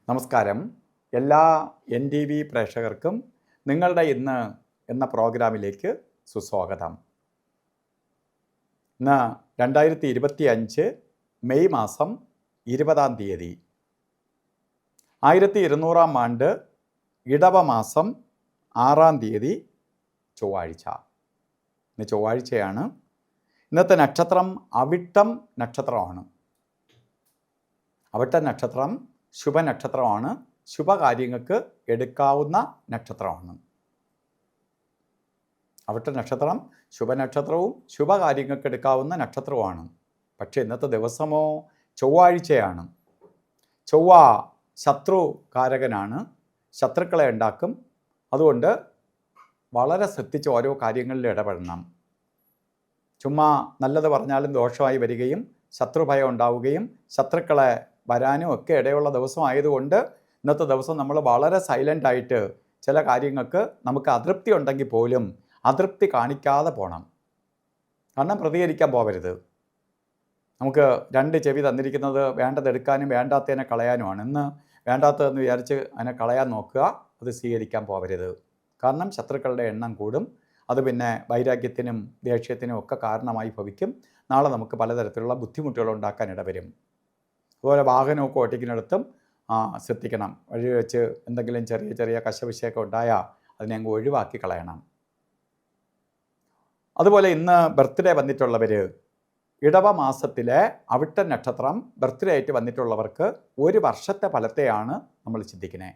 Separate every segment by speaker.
Speaker 1: നമസ്കാരം. എല്ലാ NTV പ്രേക്ഷകർക്കും നിങ്ങളുടെ ഇന്ന് എന്ന പ്രോഗ്രാമിലേക്ക് സുസ്വാഗതം. ഇന്ന് 2025 മെയ് മാസം 20-ാം തീയതി 1200-ാം ആണ്ട് ഇടവ മാസം 6-ാം തീയതി ചൊവ്വാഴ്ച. ഇന്ന് ചൊവ്വാഴ്ചയാണ്. ഇന്നത്തെ നക്ഷത്രം അവിട്ടം നക്ഷത്രമാണ്. അവിട്ടം നക്ഷത്രം ശുഭനക്ഷത്രമാണ്. ശുഭകാര്യങ്ങൾക്ക് എടുക്കാവുന്ന നക്ഷത്രമാണ്. അവിട്ട നക്ഷത്രം ശുഭനക്ഷത്രവും ശുഭകാര്യങ്ങൾക്ക് എടുക്കാവുന്ന നക്ഷത്രവുമാണ്. പക്ഷേ ഇന്നത്തെ ദിവസമോ ചൊവ്വാഴ്ചയാണ്. ചൊവ്വ ശത്രുകാരകനാണ്. ശത്രുക്കളെ ഉണ്ടാക്കും. അതുകൊണ്ട് വളരെ ശ്രദ്ധിച്ച് ഓരോ കാര്യങ്ങളിൽ ഇടപെടണം. ചുമ്മാ നല്ലത് പറഞ്ഞാലും ദോഷമായി വരികയും ശത്രുഭയം ഉണ്ടാവുകയും ശത്രുക്കളെ വരാനും ഒക്കെ ഇടയുള്ള ദിവസമായതുകൊണ്ട് ഇന്നത്തെ ദിവസം നമ്മൾ വളരെ സൈലൻ്റായിട്ട് ചില കാര്യങ്ങൾക്ക് നമുക്ക് അതൃപ്തി ഉണ്ടെങ്കിൽ പോലും അതൃപ്തി കാണിക്കാതെ പോകണം. കാരണം പ്രതികരിക്കാൻ പോകരുത്. നമുക്ക് രണ്ട് ചെവി തന്നിരിക്കുന്നത് വേണ്ടതെടുക്കാനും വേണ്ടാത്തതിനെ കളയാനുമാണ്. ഇന്ന് വേണ്ടാത്തതെന്ന് വിചാരിച്ച് അതിനെ കളയാൻ നോക്കുക. അത് സ്വീകരിക്കാൻ പോകരുത്. കാരണം ശത്രുക്കളുടെ എണ്ണം കൂടും. അത് പിന്നെ വൈരാഗ്യത്തിനും ദേഷ്യത്തിനും ഒക്കെ കാരണമായി ഭവിക്കും. നാളെ നമുക്ക് പലതരത്തിലുള്ള ബുദ്ധിമുട്ടുകൾ ഉണ്ടാക്കാൻ ഇടവരും. അതുപോലെ വാഹനമൊക്കെ ഓട്ടിക്കുന്നിടത്തും ശ്രദ്ധിക്കണം. വഴി വെച്ച് എന്തെങ്കിലും ചെറിയ ചെറിയ കശവിശയൊക്കെ ഉണ്ടായാൽ അതിനെ അങ്ങ് ഒഴിവാക്കി കളയണം. അതുപോലെ ഇന്ന് ബർത്ത്ഡേ വന്നിട്ടുള്ളവർ, ഇടവ മാസത്തിലെ അവിട്ട നക്ഷത്രം ബർത്ത്ഡേ ആയിട്ട് വന്നിട്ടുള്ളവർക്ക് ഒരു വർഷത്തെ ഫലത്തെയാണ് നമ്മൾ ചിന്തിക്കുന്നത്.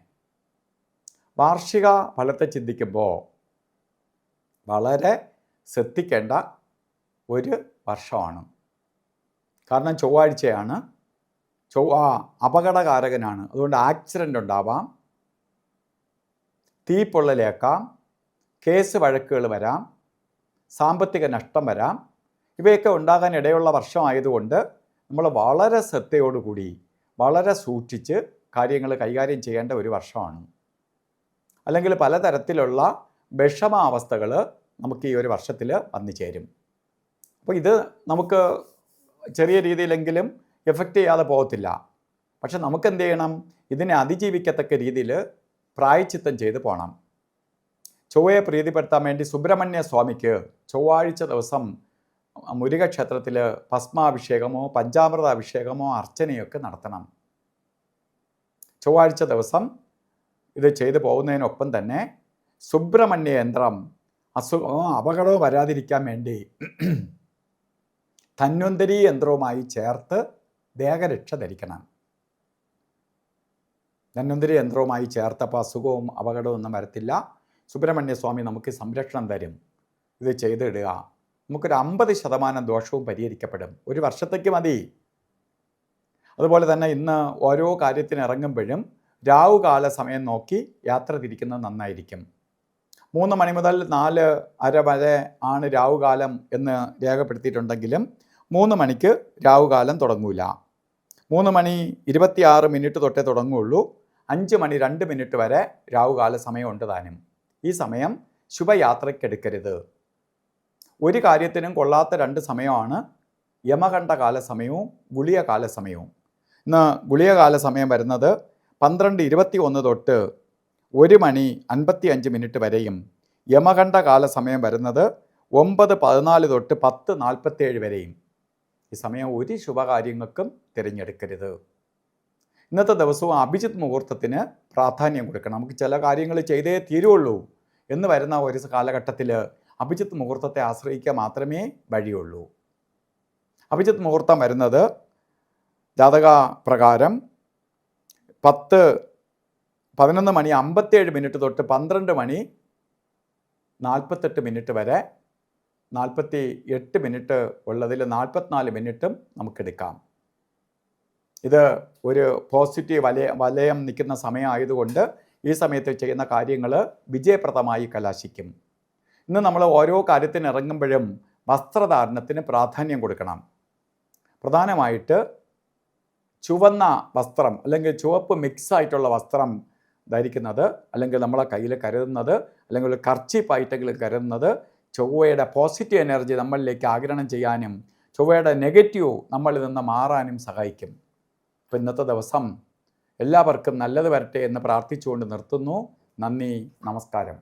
Speaker 1: വാർഷിക ഫലത്തെ ചിന്തിക്കുമ്പോൾ വളരെ ശ്രദ്ധിക്കേണ്ട ഒരു വർഷമാണ്. കാരണം ചൊവ്വാഴ്ചയാണ്. ചൊവ്വ അപകടകാരകനാണ്. അതുകൊണ്ട് ആക്സിഡൻ്റ് ഉണ്ടാവാം, തീപ്പൊള്ളലേക്കാം, കേസ് വഴക്കുകൾ വരാം, സാമ്പത്തിക നഷ്ടം വരാം. ഇവയൊക്കെ ഉണ്ടാകാൻ ഇടയുള്ള വർഷമായതുകൊണ്ട് നമ്മൾ വളരെ ശ്രദ്ധയോടുകൂടി വളരെ സൂക്ഷിച്ച് കാര്യങ്ങൾ കൈകാര്യം ചെയ്യേണ്ട ഒരു വർഷമാണ്. അല്ലെങ്കിൽ പലതരത്തിലുള്ള വിഷമാവസ്ഥകൾ നമുക്ക് ഈ ഒരു വർഷത്തിൽ വന്നു ചേരും. അപ്പോൾ ഇത് നമുക്ക് ചെറിയ രീതിയിലെങ്കിലും എഫക്റ്റ് ചെയ്യാതെ പോകത്തില്ല. പക്ഷെ നമുക്ക് എന്ത് ചെയ്യണം? ഇതിനെ അതിജീവിക്കത്തക്ക രീതിയിൽ പ്രായച്ചിത്തം ചെയ്ത് പോകണം. ചൊവ്വയെ പ്രീതിപ്പെടുത്താൻ വേണ്ടി സുബ്രഹ്മണ്യ സ്വാമിക്ക് ചൊവ്വാഴ്ച ദിവസം മുരുകക്ഷേത്രത്തിൽ ഭസ്മാഭിഷേകമോ പഞ്ചാമൃത അഭിഷേകമോ അർച്ചനയൊക്കെ നടത്തണം. ചൊവ്വാഴ്ച ദിവസം ഇത് ചെയ്തു പോകുന്നതിനൊപ്പം തന്നെ സുബ്രഹ്മണ്യ യന്ത്രം അപകടവും വരാതിരിക്കാൻ വേണ്ടി ധന്വന്തരി യന്ത്രവുമായി ചേർത്ത് ദേഹരക്ഷ ധരിക്കണം. ധന്വന്തരി യന്ത്രവുമായി ചേർത്തപ്പോൾ അസുഖവും അപകടവും ഒന്നും വരത്തില്ല. സുബ്രഹ്മണ്യ സ്വാമി നമുക്ക് സംരക്ഷണം തരും. ഇത് ചെയ്തിടുക. നമുക്കൊരു 50% ദോഷവും പരിഹരിക്കപ്പെടും. ഒരു വർഷത്തേക്ക് മതി. അതുപോലെ തന്നെ ഇന്ന് ഓരോ കാര്യത്തിന് ഇറങ്ങുമ്പോഴും രാവുകാല സമയം നോക്കി യാത്ര തിരിക്കുന്നത് നന്നായിരിക്കും. 3 മണി മുതൽ 4:30 വരെ ആണ് രാവുകാലം എന്ന് രേഖപ്പെടുത്തിയിട്ടുണ്ടെങ്കിലും 3 മണിക്ക് രാവുകാലം തുടങ്ങൂല. 3 മണി 26 മിനിറ്റ് തൊട്ടേ തുടങ്ങുകയുള്ളൂ. 5 മണി 2 മിനിറ്റ് വരെ രാവുകാല സമയമുണ്ട് താനും. ഈ സമയം ശുഭയാത്രയ്ക്കെടുക്കരുത്. ഒരു കാര്യത്തിനും കൊള്ളാത്ത 2 സമയമാണ് യമകണ്ഠകാല സമയവും ഗുളികകാല സമയവും. ഇന്ന് ഗുളികകാല സമയം വരുന്നത് 12:21 തൊട്ട് 1 മണി 55 മിനിറ്റ് വരെയും യമകണ്ഠകാല സമയം വരുന്നത് 9:14 തൊട്ട് 10:47 വരെയും. ഈ സമയം ഒരു ശുഭകാര്യങ്ങൾക്കും തിരഞ്ഞെടുക്കരുത്. ഇന്നത്തെ ദിവസവും അഭിജിത്ത് മുഹൂർത്തത്തിന് പ്രാധാന്യം കൊടുക്കണം. നമുക്ക് ചില കാര്യങ്ങൾ ചെയ്തേ തീരുള്ളൂ എന്ന് വരുന്ന ഒരു കാലഘട്ടത്തിൽ അഭിജിത്ത് മുഹൂർത്തത്തെ ആശ്രയിക്കുക മാത്രമേ വഴിയുള്ളൂ. അഭിജിത്ത് മുഹൂർത്തം വരുന്നത് ജാതക പ്രകാരം 11 മണി 57 മിനിറ്റ് തൊട്ട് 12 മണി 48 മിനിറ്റ് വരെ. 48 മിനിറ്റ് ഉള്ളതിൽ 44 മിനിറ്റും നമുക്കെടുക്കാം. ഇത് ഒരു പോസിറ്റീവ് വലയം നിൽക്കുന്ന സമയമായതുകൊണ്ട് ഈ സമയത്ത് ചെയ്യുന്ന കാര്യങ്ങൾ വിജയപ്രദമായി കലാശിക്കും. ഇന്ന് നമ്മൾ ഓരോ കാര്യത്തിന് ഇറങ്ങുമ്പോഴും വസ്ത്രധാരണത്തിന് പ്രാധാന്യം കൊടുക്കണം. പ്രധാനമായിട്ട് ചുവന്ന വസ്ത്രം അല്ലെങ്കിൽ ചുവപ്പ് മിക്സായിട്ടുള്ള വസ്ത്രം ധരിക്കുന്നത്, അല്ലെങ്കിൽ നമ്മളെ കയ്യിൽ കരുതുന്നത്, അല്ലെങ്കിൽ ഒരു കർച്ചീപ്പായിട്ടെങ്കിലും കരുതുന്നത് ചൊവ്വയുടെ പോസിറ്റീവ് എനർജി നമ്മളിലേക്ക് ആഗിരണം ചെയ്യാനും ചൊവ്വയുടെ നെഗറ്റീവ് നമ്മളിൽ നിന്ന് മാറാനും സഹായിക്കും. അപ്പോൾ ഇന്നത്തെ ദിവസം എല്ലാവർക്കും നല്ലത് വരട്ടെ എന്ന് പ്രാർത്ഥിച്ചുകൊണ്ട് നിർത്തുന്നു. നന്ദി, നമസ്കാരം.